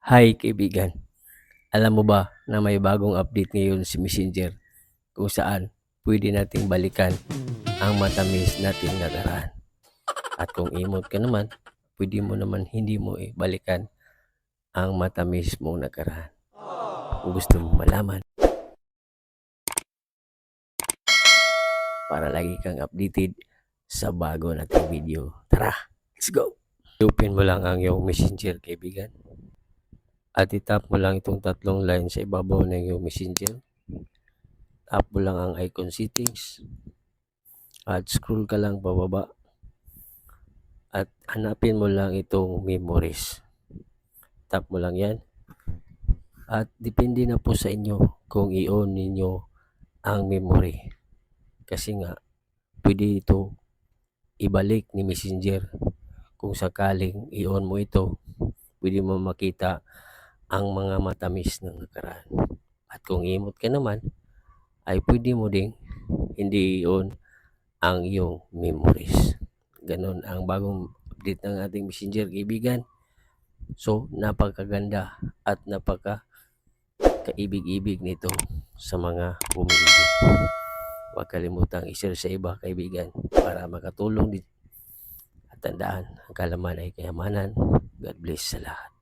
Hi kaibigan, alam mo ba na may bagong update ngayon si Messenger kung saan pwede nating balikan ang matamis nating nakaraan. At kung emote ka naman, pwede mo naman hindi mo balikan ang matamis mong nakaraan. Kung gusto mo malaman para lagi kang updated sa bago nating video. Tara, let's go! Open mo lang ang iyong Messenger kaibigan. At itap mo lang itong tatlong line sa ibabaw ng iyong Messenger. Tap mo lang ang icon settings. At scroll ka lang pababa. At hanapin mo lang itong memories. Tap mo lang yan. At depende na po sa inyo kung i-on ninyo ang memory. Kasi nga, pwede ito ibalik ni Messenger. Kung sakaling i-on mo ito, pwede mo makita ang mga matamis ng nakaraan. At kung emote ka naman, ay pwede mo ding hindi i-on ang iyong memories. Ganon ang bagong update ng ating Messenger kaibigan. So, napakaganda at kaibig-ibig nito sa mga umiibig. Huwag kalimutang i-share sa iba kaibigan para makatulong din. At tandaan, ang kalaman ay kayamanan. God bless sa lahat.